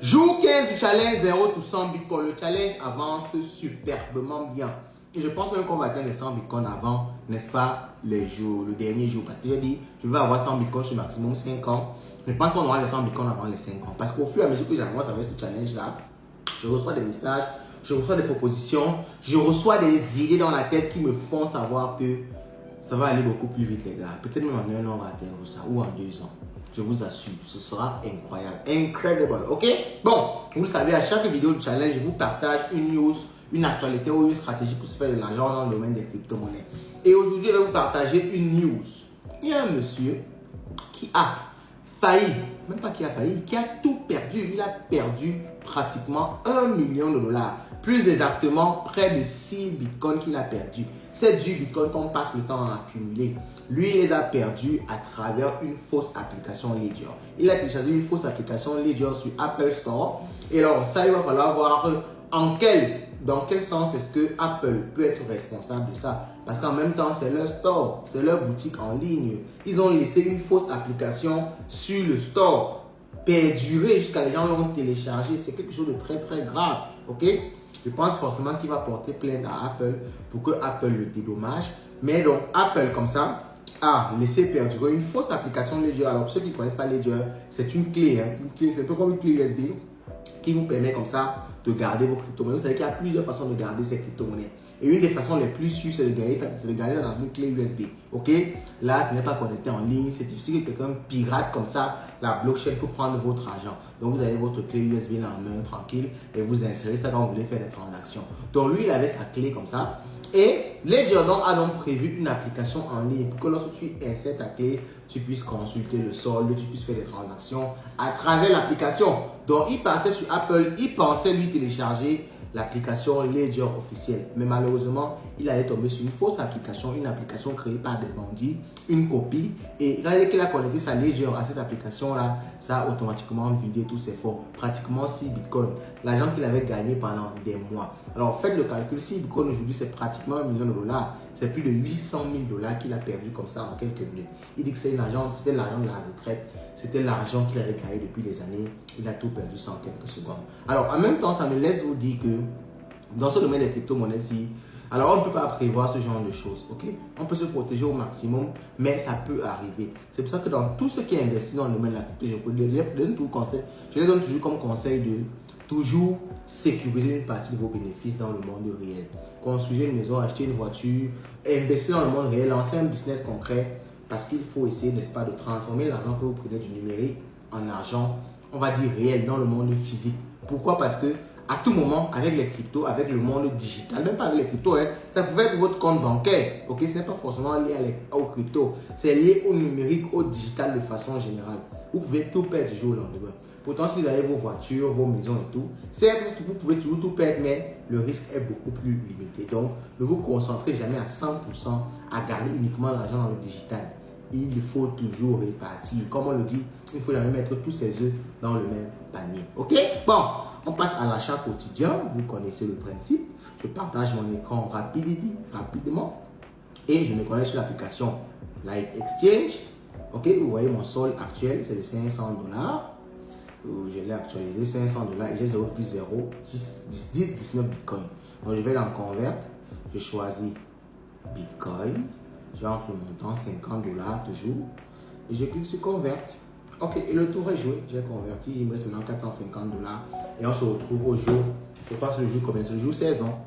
Jour 15 du challenge 0 to 100 bitcoins. Le challenge avance superbement bien. Et je pense même qu'on va atteindre les 100 bitcoins avant, n'est-ce pas, le dernier jour. Parce que je dis, je vais avoir 100 bitcoins sur maximum 5 ans. Je pense qu'on aura les 100 bitcoins avant les 5 ans. Parce qu'au fur et à mesure que j'avance avec ce challenge-là, je reçois des messages, je reçois des propositions, je reçois des idées dans la tête qui me font savoir que ça va aller beaucoup plus vite, les gars. Peut-être même en 1 an, on va atteindre ça, ou en 2 ans. Je vous assure, ce sera incroyable. Incredible, ok? Bon, vous le savez, à chaque vidéo du challenge, je vous partage une news, une actualité ou une stratégie pour se faire de l'argent dans le domaine des crypto-monnaies. Et aujourd'hui, je vais vous partager une news. Il y a un monsieur qui a failli, même pas qui a failli, qui a tout perdu. Il a perdu pratiquement 1 million de dollars. Plus exactement, près de 6 bitcoins qu'il a perdu. Ces 10 bitcoins qu'on passe le temps à accumuler, lui, il les a perdus à travers une fausse application Ledger. Il a téléchargé une fausse application Ledger sur Apple Store. Et alors, ça, il va falloir voir dans quel sens est-ce que Apple peut être responsable de ça. Parce qu'en même temps, c'est leur store, c'est leur boutique en ligne. Ils ont laissé une fausse application sur le store perdurer jusqu'à les gens l'ont téléchargé. C'est quelque chose de très très grave. Ok? Je pense forcément qu'il va porter plainte à Apple pour que Apple le dédommage. Mais donc, Apple, comme ça, a laissé perdurer une fausse application Ledger. Alors, pour ceux qui ne connaissent pas Ledger, c'est une clé. C'est un peu comme une clé USB qui vous permet comme ça de garder vos crypto-monnaies. Vous savez qu'il y a plusieurs façons de garder ces crypto-monnaies. Et une des façons les plus sûres, c'est de garder dans une clé USB. Ok? Là, ce n'est pas connecté en ligne. C'est difficile que quelqu'un pirate comme ça la blockchain pour prendre votre argent. Donc, vous avez votre clé USB dans la main, tranquille, et vous insérez ça quand vous voulez faire des transactions. Donc, lui, il avait sa clé comme ça. Et Ledger a donc prévu une application en ligne pour que lorsque tu insères ta clé, tu puisses consulter le solde, tu puisses faire des transactions à travers l'application. Donc, il partait sur Apple, il pensait lui télécharger l'application Ledger officielle. Mais malheureusement, il allait tomber sur une fausse application, une application créée par des bandits, une copie. Et regardez qu'il a connecté sa Ledger à cette application-là, ça a automatiquement vidé tous ses fonds. Pratiquement 6 bitcoins. L'argent qu'il avait gagné pendant des mois. Alors faites le calcul, 6 bitcoins aujourd'hui, c'est pratiquement 1 million de dollars. C'est plus de 800 000 dollars qu'il a perdu comme ça en quelques minutes. Il dit que c'était l'argent de la retraite. C'était l'argent qu'il avait gagné depuis des années. Il a tout perdu ça en quelques secondes. Alors, en même temps, ça me laisse vous dire que dans ce domaine des crypto-monnaies-ci, alors on ne peut pas prévoir ce genre de choses, ok? On peut se protéger au maximum, mais ça peut arriver. C'est pour ça que dans tout ce qui est investi dans le domaine de la crypto, je les donne toujours comme conseil de toujours sécuriser une partie de vos bénéfices dans le monde réel. Construire une maison, acheter une voiture, investir dans le monde réel, lancer un business concret. Parce qu'il faut essayer, n'est-ce pas, de transformer l'argent que vous prenez du numérique en argent, on va dire réel, dans le monde physique. Pourquoi? Parce que à tout moment, avec les cryptos, avec le monde digital, même pas avec les cryptos, ça pouvait être votre compte bancaire. Ok, ce n'est pas forcément lié aux cryptos. C'est lié au numérique, au digital de façon générale. Vous pouvez tout perdre du jour au lendemain. Pourtant, si vous avez vos voitures, vos maisons et tout, certes, vous pouvez toujours tout perdre, mais le risque est beaucoup plus limité. Donc, ne vous concentrez jamais à 100% à garder uniquement l'argent dans le digital. Il faut toujours répartir. Comme on le dit, il faut jamais mettre tous ses œufs dans le même panier. Ok? Bon, on passe à l'achat quotidien. Vous connaissez le principe. Je partage mon écran rapidement. Et je me connecte sur l'application Light Exchange. Ok, vous voyez mon solde actuel, c'est de 500 dollars. Je l'ai actualisé, 500 dollars et j'ai 0,019 bitcoin. Donc je vais dans Convert. Je choisis Bitcoin. J'entre le montant 50 dollars toujours. Et je clique sur Convert. Ok, et le tour est joué. J'ai converti. Il me reste maintenant 450 dollars. Et on se retrouve au jour. Je passe le jour combien? C'est le jour 16 ans.